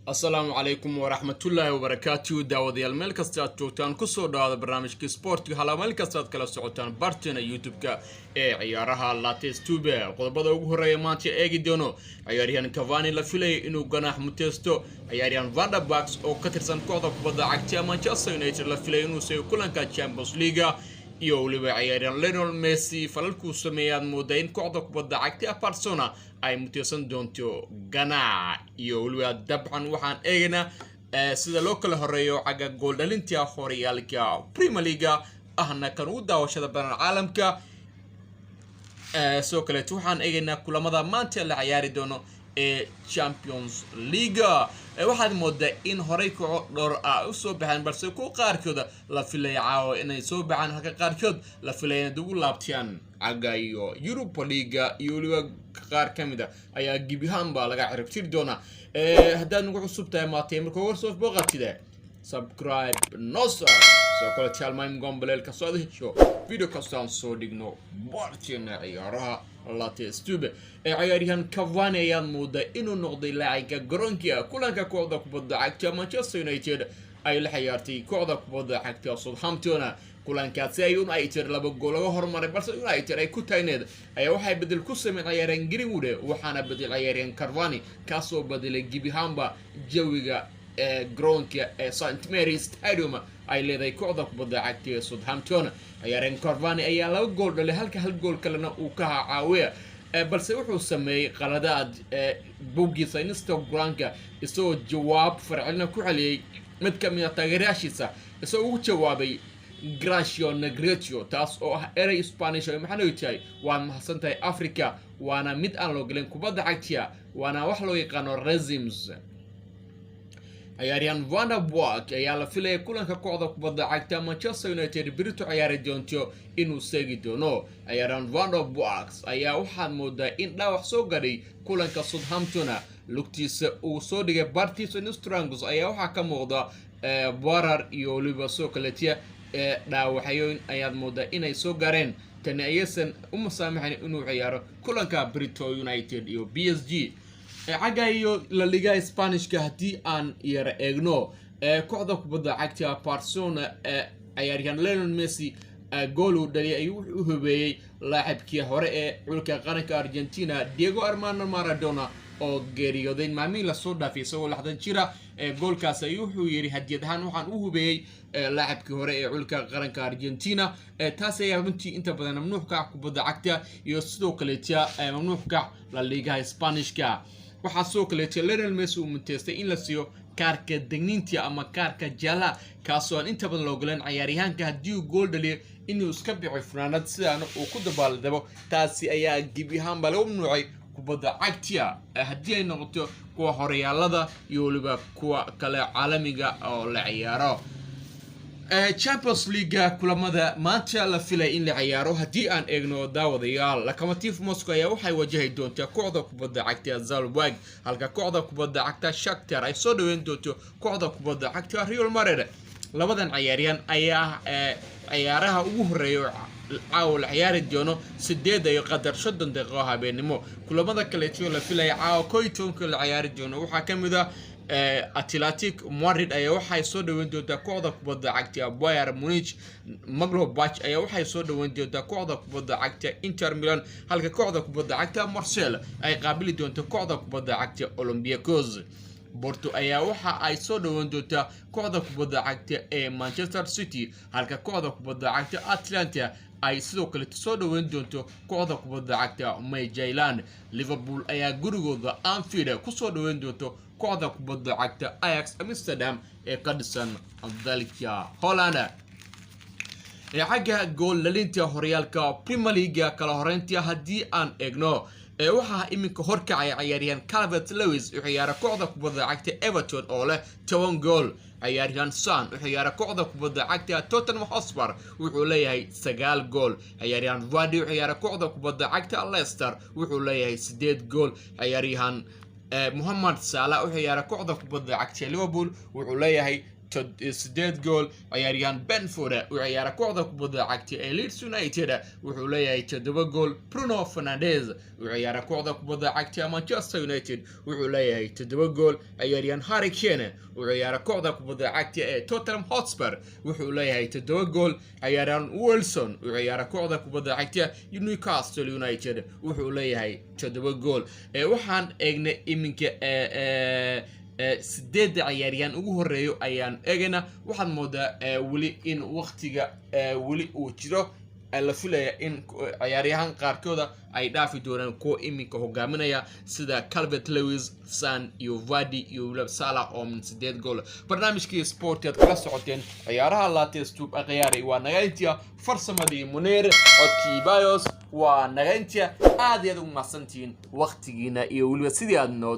السلام عليكم ورحمة الله وبركاته داود يالميل كستات جوتان كسو داود برنامج سبورت هلا ميل كستات كلا سعوتان بارتنا يوتيوب كا عيارها لاتيس توبة قضبضا وغوريا مانتي ايجي دونو عياريان كافاني لفيلي انو غناح متيستو عياريان فاندا باكس او كترسان كوضا كبضا عكتيا مانشستر يونايتد لفيلي انو سيو كلان كا تشامبيونز ليغا iyo waliba ciyaaryahan Lionel Messi falalku sameeyaan moodayn kooxda kubadda cagta Barcelona ay muteysan doonto ganaac iyo waliba dabcan waxaan eegnaa sida loo kala horeeyo xagga gool dhalinta horyaalka Premier League ahna kan u daawashada badan caalamka soo kale waxaan eegnaa kulamada maanta la ciyaari doono Champions League waxaad moodaa in horay kooxo dhowr u soo baxaan balse ku qaarkood la filayo inay soo baxaan halka qaarkood la filayo dib u laabtaan aga iyo Europa League iyo waliba qaar kamida ayaa gibihanba laga ciribtir doona haddaan ugu cusubtahay maatay markuu warsoo booqatida subscribe nosa soo kale channel gombalel ka soo hesho video kastaan soo dhigno bartina ciyaaraha Lattes Tube ciyaaryahan Cavani ayaa moodaa inuu noqday laacibka garoonka kulanka kooxda kubadda cagta Manchester United ay la ciyaartay kooxda kubadda cagta Southampton kulankaasi ay tir laba gool laga hormaray balse United ay ku tagneed ayaa waxay bedel ku sameeyay ciyaaryahan Greenwood waxaana bedel ciyaaryahan Cavani kaasoo bedelay gibihanba jawiga garoonka St Mary's Stadium ay leedahay kooxda kubadda cagta Southampton ciyaaryahan Cavani ayaa laba gool dhalay halka hal gool kalena uu ka caawiyo balse wuxuu sameeyay qaladaad boggiisa Instagram-ka isoo jawaab farcilna ku xaliyay mid ka mid ah taageerayaashiisa isoo ugu jawaabay Gracio Negretio taas oo ah eray Spanish oo maxay tahay waa mahadsantahay Africa waana mid aan loo galin kubadda cagta waana wax loo yaqaan regimes ciyaaryahan Van der Beek ayaa la filayay kulanka kooxda kubadda cagta Manchester United birito ciyaari doonto inuu seegi doono ciyaaryahan Van der Beek ayaa waxaa moodaa in dhaawac soo gaadhay kulanka Southampton lugtiisa uu soo dhigay bartiisa Strangles ayaa waxaa ka muuqda barar iyo waliba soo kaleetiya dhaawacyo ayaad moodaa inay soo gaareen tan aysan u masaamaxin inuu ciyaaro kulanka Brito United iyo PSG xagga iyo La Liga Spanish-ka hadii aan yara eegno kooxda kubadda cagta Barcelona ciyaaryahan Lionel Messi gool u dhaliyay ayuu u hubeeyay laacibkii hore ee xulka qaranka Argentina Diego Armando Maradona oo geeriyooday maalmihi la soo dhaafay isagoo 60 jira goolkaas ayuu wuxuu yiri hadiyad ahaan waxaan u hubeeyay laacibkii hore ee xulka qaranka Argentina taas ayaa runtii inta badan mamnuuc ka kubadda cagta iyo sidoo kale mamnuuc ka La Liga Spanish-ka waxaa soo kale Lionel Messi uu muteestay in la siiyo kaarka degniinta ama kaarka jala kaasoo inta badan loo galan ciyaaryahanka hadii uu gool dhaliyo inuu iska bixiyo fanaanad sidaan uu ku dabaaldabo taasi ayaa gibihanba lagu mamnuucay kubadda cagta hadii ay noqoto kuwa horyaalada iyo waliba kuwa kale caalamiga oo la ciyaaro Champions League kulamada maanta la filay in la ciyaaro hadii aan eegno daawadayaal Lokomotiv Moscow ayaa waxay wajahay doontaa kooxda kubadda cagta Zalzburg halka kooxda kubadda cagta Shakhtar ay soo dhaweyn doonto kooxda kubadda cagta Real Madrid labadan ciyaaryahan ayaa ciyaaraha ugu horeeyo caawa la ciyaari doono 8 iyo qadar 30 daqiiqo habeenimo kulamada kale ee la filay caawa 12 la ciyaari doono waxaa kamid ah Athletic Madrid ayaa waxay soo dhaweyn doontaa kooxda kubadda cagta Bayern Munich Mönchengladbach ayaa waxay soo dhaweyn doontaa kooxda kubadda cagta Inter Milan halka kooxda kubadda cagta Marseille ay qaabili doonto kooxda kubadda cagta Olympiacos Porto ayaa waxa ay soo dhaweyn doontaa kooxda kubadda cagta ee Manchester City halka kooxda kubadda cagta Atlanta ay sidoo kale soo dhaweyn doonto kooxda kubadda cagta Midtjylland Liverpool ayaa gurigooda Anfield ku soo dhaweyn doonto kooxda kubadda cagta Ajax Amsterdam ee ka dhisan dalka Holland xagga gool dhalinta horyaalka Premier League kala horeyntii hadii aan eegno waxaa iminka horkacay ciyaaryahan Calvert-Lewin oo ciyaara kooxda kubadda cagta Everton oo leh 10 gool ciyaaryahan Son oo ciyaara kooxda kubadda cagta Tottenham Hotspur wuxuu leeyahay 9 gool ciyaaryahan Vardy oo ciyaara kooxda kubadda cagta Leicester wuxuu leeyahay 8 gool ciyaaryahan Mohamed Salah oo ciyaara kooxda kubadda cagta Liverpool wuxuu leeyahay sideed gool ciyaaryahan Benford oo ciyaara kooxda kubadda cagta ee Leeds United wuxuu leeyahay 7 gool Bruno Fernandes oo ciyaara kooxda kubadda cagta Manchester United wuxuu leeyahay 7 gool ciyaaryahan Harry Kane oo ciyaara kooxda kubadda cagta ee Tottenham Hotspur wuxuu leeyahay 7 gool ciyaaryahan Wilson oo ciyaara kooxda kubadda cagta Newcastle United wuxuu leeyahay 7 gool waxaan eegnay iminka sideed ciyaaryahan ugu horeeyo ayaan eegana waxaan moodaa wali in waqtiga wali uu jiro la filaya in ciyaaryahan qaarkooda ay dhaafi doonaan kuwa iminka hogaaminaya sida Calvert Lewis, Son iyo Vardy iyo William Salah oo min 8 gool barnaamijkii sported kala socoteen ciyaaraha latest ciyaari waa nagayntiya farsamadii Munir codkii Bios waa nagayntiya aad iyo aad u mahadsantiin waqtigiina iyo waliba sidii aad noo